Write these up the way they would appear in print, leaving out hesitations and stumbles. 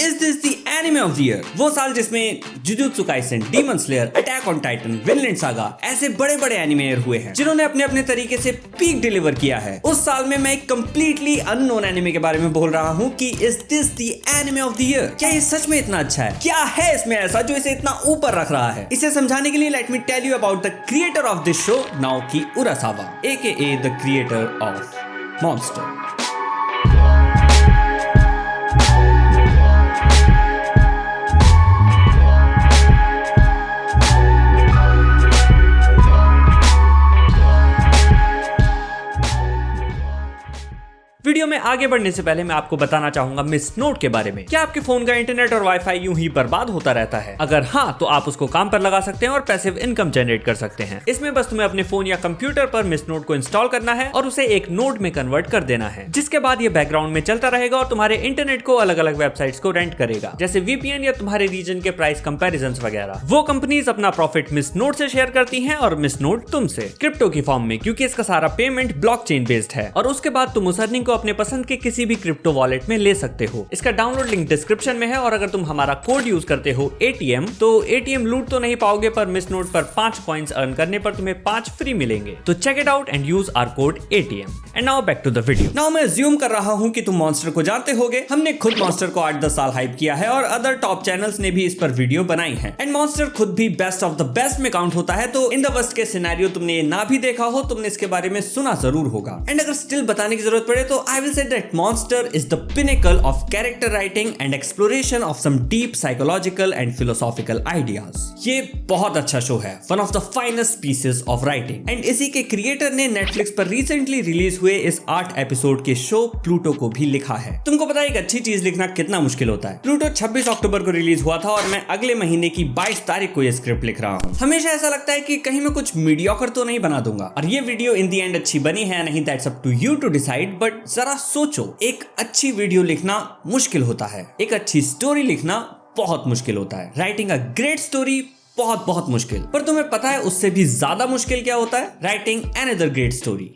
Is this the anime of the year? वो साल जिसमें jujutsu Kaisen, demon slayer, attack on Titan, Vinland saga ऐसे बड़े बड़े एनिमे हुए हैं जिन्होंने अपने अपने तरीके से पीक डिलीवर किया है। उस साल में मैं एक कंप्लीटली अननोन एनिमे के बारे में बोल रहा हूँ कि is this the anime of the year? क्या ये सच में इतना अच्छा है? क्या है इसमें ऐसा जो इसे इतना ऊपर रख रहा है? इसे समझाने के लिए let me tell you about the creator of this show, Naoki Urasawa, AKA the creator of Monster. Video में आगे बढ़ने से पहले मैं आपको बताना चाहूंगा मिस नोट के बारे में। क्या आपके फोन का इंटरनेट और वाईफाई यूं ही बर्बाद होता रहता है? अगर हाँ, तो आप उसको काम पर लगा सकते हैं और पैसिव इनकम जनरेट कर सकते हैं। इसमें बस तुम्हें अपने फोन या कंप्यूटर पर मिस नोट को इंस्टॉल करना है और उसे एक नोड में कन्वर्ट कर देना है, जिसके बाद ये बैकग्राउंड में चलता रहेगा और तुम्हारे इंटरनेट को अलग अलग वेबसाइट्स को रेंट करेगा, जैसे VPN या तुम्हारे रीजन के प्राइस कंपैरिजन वगैरह। वो कंपनीज अपना प्रॉफिट मिस नोट से शेयर करती हैं और मिस नोट तुमसे क्रिप्टो की फॉर्म में, क्योंकि इसका सारा पेमेंट ब्लॉकचेन बेस्ड है। और उसके बाद तुम उस अर्निंग को अपने पसंद के किसी भी क्रिप्टो वॉलेट में ले सकते हो। इसका डाउनलोड लिंक डिस्क्रिप्शन में है और अगर तुम हमारा कोड यूज करते हो ATM, तो ATM लूट तो नहीं पाओगे, पर मिस नोट पर 5 कॉइंस अर्न करने पर तुम्हें 5 फ्री मिलेंगे। तो check it out and use our code ATM। And now back to the video. Now मैं अज्यूम कर रहा हूं कि तुम मॉन्स्टर को जानते होगे। हमने खुद मॉन्स्टर को 8-10 साल हाइप किया है और अदर टॉप चैनल्स ने भी इस पर वीडियो बनाई है। एंड मॉन्स्टर खुद भी बेस्ट ऑफ द बेस्ट में काउंट होता है, तो इन द वर्स्ट के सिनेरियो तुमने ये ना भी देखा हो, तुमने इसके बारे में सुना जरूर होगा। एंड अगर स्टिल बताने की जरूरत पड़े तो I will say that monster is the pinnacle of character writing and exploration of some deep psychological and philosophical ideas। ये बहुत अच्छा शो है, one of the finest pieces of writing। And इसी के क्रिएटर ने नेटफ्लिक्स पर recently release हुए इस 8 एपिसोड के शो प्लूटो को भी लिखा है। तुमको पता है एक अच्छी चीज लिखना कितना मुश्किल होता है। प्लूटो 26 अक्टूबर को रिलीज हुआ था और मैं अगले महीने की 22 तारीख को ये स्क्रिप्ट लिख रहा हूँ। हमेशा ऐसा लगता है कि कहीं मैं कुछ मीडियोकर तो नहीं बना दूंगा, और ये वीडियो इन दी एंड अच्छी बनी है नहीं, that's up to you to decide. But जरा सोचो, एक अच्छी वीडियो लिखना मुश्किल होता है, एक अच्छी स्टोरी लिखना बहुत मुश्किल होता है, राइटिंग अ ग्रेट स्टोरी बहुत बहुत मुश्किल। पर तुम्हें पता है उससे भी ज्यादा मुश्किल क्या होता है? Writing another great story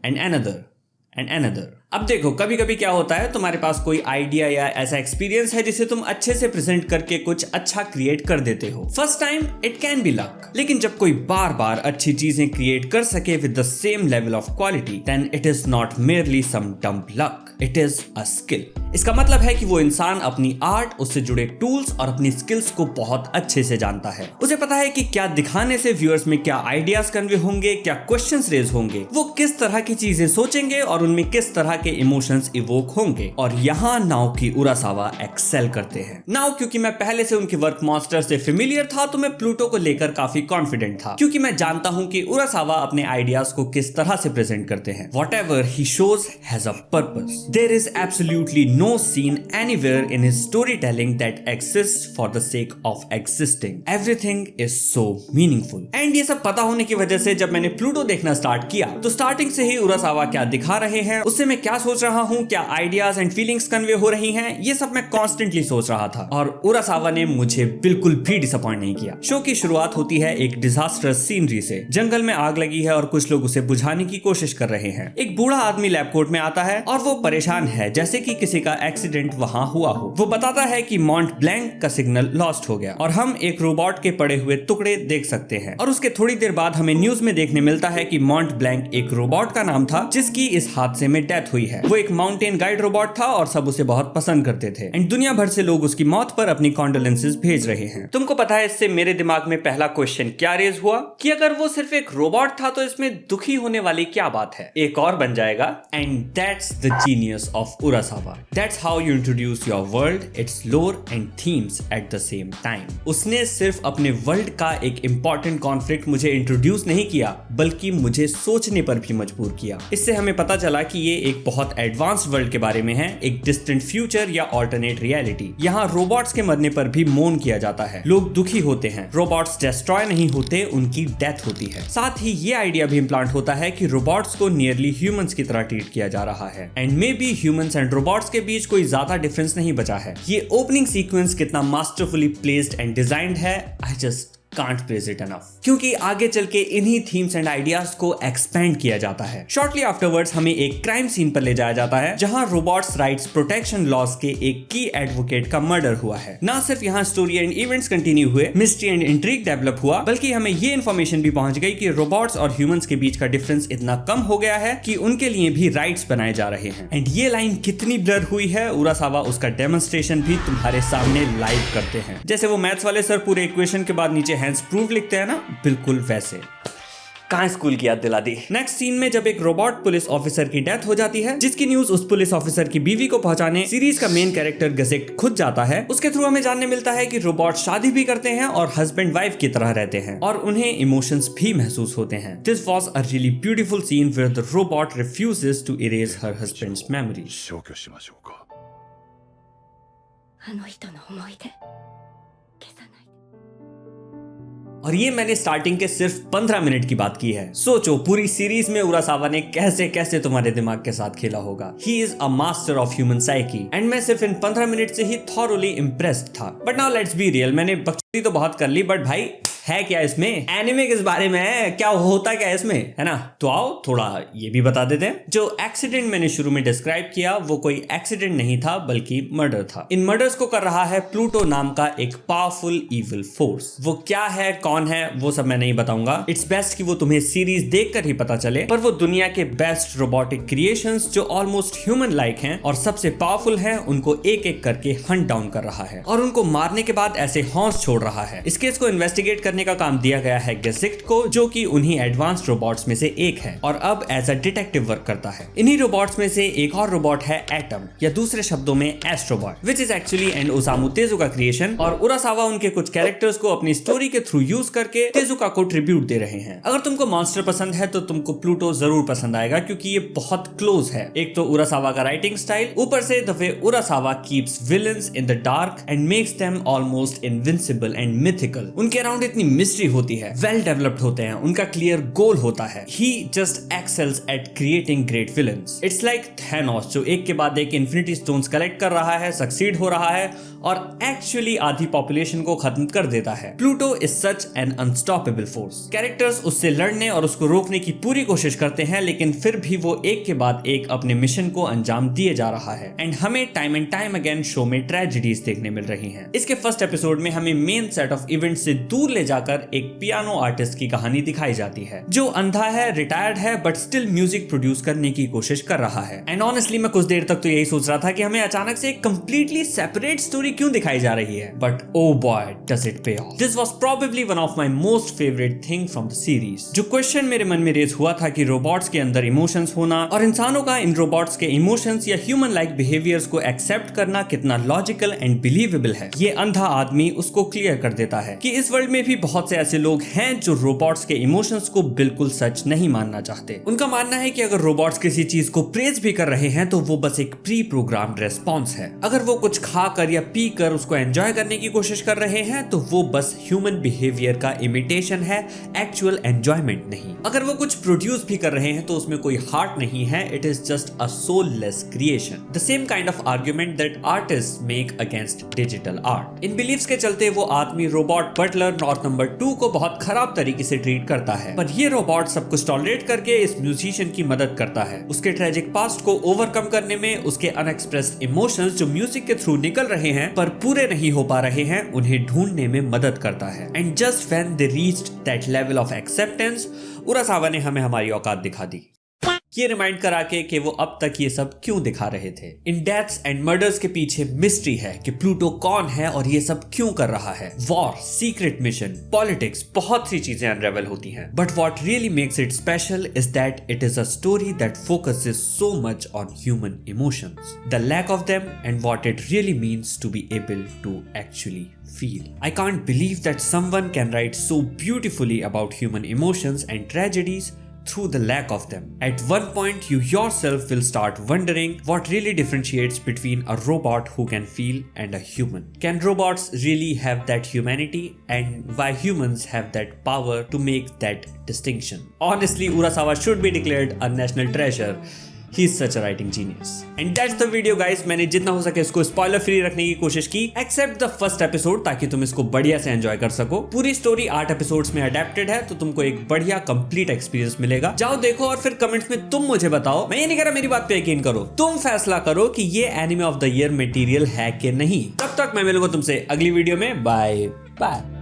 and another and another. अब देखो, कभी कभी क्या होता है, तुम्हारे पास कोई आइडिया या ऐसा एक्सपीरियंस है जिसे तुम अच्छे से प्रेजेंट करके कुछ अच्छा क्रिएट कर देते हो। First time it can be luck, लेकिन जब कोई बार बार अच्छी चीजें क्रिएट कर सके with the same level of quality, then it is not merely some dumb luck, it is a skill. इसका मतलब है कि वो इंसान अपनी आर्ट, उससे जुड़े टूल्स और अपनी स्किल्स को बहुत अच्छे से जानता है। उसे पता है कि क्या दिखाने से व्यूअर्स में क्या आइडियाज कन्वे होंगे, क्या क्वेश्चंस रेज होंगे, वो किस तरह की चीजें सोचेंगे और उनमें किस तरह के इमोशंस इवोक होंगे। और यहाँ नाओकी उरासावा एक्सेल करते हैं। नाउ क्योंकि मैं पहले से उनके वर्क मॉन्स्टर से फेमिलियर था, तो मैं प्लूटो को लेकर काफी कॉन्फिडेंट था, क्योंकि मैं जानता हूँ कि उरासावा अपने आइडियाज को किस तरह से प्रेजेंट करते हैं। Whatever he shows has a purpose. There is absolutely no scene anywhere in his storytelling that exists for the sake of existing. Everything is so meaningful. And ये सब पता होने की वजह से जब मैंने प्लूटो देखना स्टार्ट किया, तो स्टार्टिंग से ही उरासावा क्या दिखा रहे हैं, उससे मैं क्या सोच रहा हूँ, क्या आइडियाज एंड फीलिंग्स कन्वे हो रही हैं, ये सब मैं कॉन्स्टेंटली सोच रहा था। और उरासावा ने मुझे बिल्कुल भी डिसअपॉइंट नहीं किया। शो की शुरुआत होती है एक डिजास्टरस सीनरी से। जंगल में आग लगी है और कुछ लोग उसे बुझाने की कोशिश कर रहे हैं। एक बूढ़ा आदमी लैब कोट में आता है और वो परेशान है, जैसे कि किसी का एक्सीडेंट वहां हुआ हो। वो बताता है कि मॉन्ट ब्लैंक का सिग्नल लॉस्ट हो गया और हम एक रोबोट के पड़े हुए टुकड़े देख सकते हैं। और उसके थोड़ी देर बाद हमें न्यूज में देखने मिलता है कि मॉन्ट ब्लैंक एक रोबोट का नाम था जिसकी इस हादसे में डेथ हुई है। वो एक माउंटेन गाइड रोबोट था और सब उसे बहुत पसंद करते थे। एंड दुनिया भर से लोग उसकी मौत पर अपनी कॉन्डोलेंसेस भेज रहे हैं। तुमको पता है इससे मेरे दिमाग में पहला क्वेश्चन क्या रेज हुआ कि अगर वो सिर्फ एक रोबोट था तो इसमें दुखी होने वाली क्या बात है, एक और बन जाएगा। And that's the genius of Urasawa. That's how you introduce your world, its lore and themes at the same time. उसने सिर्फ अपने वर्ल्ड का एक इंपॉर्टेंट कॉन्फ्लिक्ट मुझे इंट्रोड्यूस नहीं किया, बल्कि मुझे सोचने पर भी मजबूर किया। इससे हमें पता चला कि ये एक बहुत एडवांस्ड वर्ल्ड के बारे में है, एक डिस्टेंट फ्यूचर या ऑल्टरनेट रियलिटी। यहाँ रोबोट्स के मरने पर भी मोन किया जाता है, लोग दुखी होते हैं। रोबोट्स डिस्ट्रॉय नहीं होते, उनकी डेथ होती है। साथ ही ये आइडिया भी इम्प्लांट होता है कि रोबोट्स को नियरली ह्यूमंस की तरह ट्रीट किया जा रहा है। And may be humans and robots के बीच कोई ज्यादा डिफरेंस नहीं बचा है। ये ओपनिंग सीक्वेंस कितना मास्टरफुली प्लेस्ड एंड डिजाइन्ड है, I just can't praise it enough, क्योंकि आगे चल के इन्हीं थीम्स एंड आइडियाज को एक्सपेंड किया जाता है। शॉर्टली आफ्टरवर्ड्स हमें एक क्राइम सीन पर ले जाया जाता है जहां रोबोट्स राइट्स प्रोटेक्शन लॉज के एक की एडवोकेट का मर्डर हुआ है। ना सिर्फ यहाँ स्टोरी एंड इवेंट्स कंटिन्यू हुए, मिस्ट्री एंड इंट्रिग डेवलप हुआ, बल्कि हमें ये इन्फॉर्मेशन भी पहुंच गई कि रोबोट्स और ह्यूमंस के बीच का डिफरेंस इतना कम हो गया है कि उनके लिए भी राइट्स बनाए जा रहे हैं। एंड ये लाइन कितनी ब्लर हुई है, उरासावा उसका डेमोन्स्ट्रेशन भी तुम्हारे सामने लाइव करते हैं। जैसे वो मैथ्स वाले सर पूरे इक्वेशन के बाद नीचे हैंड्स प्रूफ लिखते हैं ना, बिल्कुल वैसे। कहाँ स्कूल की याद दिला दी। नेक्स्ट सीन में जब एक रोबोट पुलिस ऑफिसर की डेथ हो जाती है, जिसकी न्यूज उस पुलिस ऑफिसर की बीवी को पहुंचाने सीरीज का मेन कैरेक्टर गजेक्ट खुद जाता है, उसके थ्रू हमें जानने मिलता है कि रोबोट शादी भी करते हैं और हस्बैंड वाइफ की तरह रहते हैं और उन्हें इमोशंस भी महसूस होते हैं। This was a really beautiful scene where the robot refuses to erase her husband's memory. और ये मैंने स्टार्टिंग के सिर्फ 15 मिनट की बात की है। सोचो पूरी सीरीज में उरासावा ने कैसे कैसे तुम्हारे दिमाग के साथ खेला होगा। He is a master of human psyche and मैं सिर्फ इन 15 मिनट से ही थॉरली इम्प्रेस्ड था। But now let's be real, मैंने बकचोदी तो बहुत कर ली, बट भाई है क्या इसमें? एनिमे किस बारे में है, क्या होता क्या इसमें, है ना? तो आओ थोड़ा ये भी बता देते हैं। जो एक्सीडेंट मैंने शुरू में डिस्क्राइब किया वो कोई एक्सीडेंट नहीं था बल्कि मर्डर था। इन मर्डर्स को कर रहा है प्लूटो नाम का एक पावरफुल इविल फोर्स। वो क्या है, कौन है, वो सब मैं नहीं बताऊंगा। इट्स बेस्ट कि वो तुम्हें सीरीज देखकर ही पता चले। पर वो दुनिया के बेस्ट रोबोटिक क्रिएशंस जो ऑलमोस्ट ह्यूमन लाइक हैं और सबसे पावरफुल हैं, उनको एक एक करके हंट डाउन कर रहा है और उनको मारने के बाद ऐसे हौंस छोड़ रहा है। इस केस को इन्वेस्टिगेट करने का काम दिया गया है गेसिक्ट को, जो कि उन्हीं एडवांस्ड रोबोट्स में से एक है और अब एज अ डिटेक्टिव वर्क करता है। इन्हीं रोबोट्स में से एक और रोबोट है एटम, या दूसरे शब्दों में Astro Bot, which is actually and Osamu Tezuka creation. और उरासावा उनके कुछ कैरेक्टर्स को अपनी स्टोरी के थ्रू यूज करके तेजुका को ट्रिब्यूट दे रहे हैं। अगर तुमको मॉन्स्टर पसंद है तो तुमको प्लूटो जरूर पसंद आएगा, क्योंकि ये बहुत क्लोज है। एक तो उरासावा का राइटिंग स्टाइल, ऊपर से the way Urasawa keeps villains in the dark and makes them almost invincible and mythical. उनके अराउंड इतनी मिस्ट्री होती है, वेल डेवलप्ड होते हैं, उनका क्लियर गोल होता है। He just excels at creating great villains. It's like Thanos जो एक के बाद एक इन्फिनिटी स्टोन्स कलेक्ट कर रहा है, सक्सीड हो रहा है और एक्चुअली आधी पॉपुलेशन को खत्म कर देता है। Pluto is such an unstoppable force. Characters उससे लड़ने और उसको रोकने की पूरी कोशिश करते हैं, लेकिन फिर भी वो एक के बाद एक अपने मिशन को अंजाम दिए जा रहा है। एंड हमें time and time again show में ट्रेजेडीज देखने मिल रही हैं। इसके फर्स्ट एपिसोड में हमें मेन सेट ऑफ इवेंट से दूर ले जाकर एक पियानो आर्टिस्ट की कहानी दिखाई जाती है, जो अंधा है, रिटायर्ड है, बट स्टिल म्यूजिक प्रोड्यूस करने की कोशिश कर रहा है। एंड ऑनेस्टली मैं कुछ देर तक तो यही सोच रहा था कि हमें अचानक से एक कंप्लीटली सेपरेट स्टोरी क्यों दिखाई जा रही है, but oh boy does it pay off. This was probably one of my most favourite thing from the series. जो क्वेश्चन मेरे मन में रेज हुआ था कि रोबोट्स के अंदर इमोशंस होना और इंसानों का इन रोबोट्स के इमोशंस या ह्यूमन लाइक बिहेवियर्स को एक्सेप्ट करना कितना लॉजिकल एंड बिलीवेबल है, ये अंधा आदमी उसको क्लियर कर देता है कि इस वर्ल्ड में भी बहुत से ऐसे लोग हैं जो रोबोट्स के इमोशंस को बिल्कुल सच नहीं मानना चाहते। उनका मानना है कि अगर रोबोट्स किसी चीज को प्रेज भी कर रहे हैं तो वो बस एक प्री प्रोग्राम्ड रेस्पॉन्स है। अगर वो कुछ खाकर या पी कर उसको एंजॉय करने की कोशिश कर रहे हैं तो वो बस ह्यूमन बिहेवियर का इमिटेशन है, एक्चुअल एंजॉयमेंट नहीं। अगर वो कुछ प्रोड्यूस भी कर रहे हैं तो उसमें कोई हार्ट नहीं है, it is just a soulless creation. The same kind of argument that artist make against digital art. इन बिलीव्स के चलते वो आदमी रोबोट बटलर नॉर्थ नंबर 2 को बहुत खराब तरीके से ट्रीट करता है, पर ये रोबोट सब कुछ टॉलरेट करके इस म्यूजिशियन की मदद करता है, उसके ट्रेजिक पास्ट को ओवरकम करने में, उसके अनएक्सप्रेस्ड इमोशंस जो म्यूजिक के थ्रू निकल रहे हैं पर पूरे नहीं हो पा रहे हैं, उन्हें ढूंढने में मदद करता है। And just when they reached that level of acceptance, Urasawa ने हमें हमारी औकात दिखा दी, ये रिमाइंड करा के कि वो अब तक ये सब क्यों दिखा रहे थे। इन डेथ्स एंड मर्डर्स के पीछे मिस्ट्री है कि प्लूटो कौन है और ये सब क्यों कर रहा है। वॉर, सीक्रेट मिशन, पॉलिटिक्स, बहुत सी चीजें अनरेवल होती हैं, but what really makes it special is that it is a story that focuses so much on human emotions, the lack of them and what it really means to be able to actually feel. I can't believe that someone can write so beautifully about human emotions and tragedies through the lack of them. At one point, you yourself will start wondering what really differentiates between a robot who can feel and a human. Can robots really have that humanity, and why humans have that power to make that distinction? Honestly, Urasawa should be declared a national treasure. He is such a writing genius. And that's the video guys. मैंने जितना हो सके इसको spoiler free रखने की कोशिश की accept the first episode, ताकि तुम इसको बढ़िया से एंजॉय कर सको। पूरी स्टोरी 8 एपिसोड्स में अडेप्टेड है, तो तुमको एक बढ़िया कंप्लीट एक्सपीरियंस मिलेगा। जाओ देखो और फिर कमेंट्स में तुम मुझे बताओ। मैं ये नहीं कह रहा, मेरी बात पे यकीन करो, तुम फैसला करो कि ये anime of the year material है कि नहीं। तब तक मैं मिलूंगा तुमसे अगली वीडियो में। Bye bye.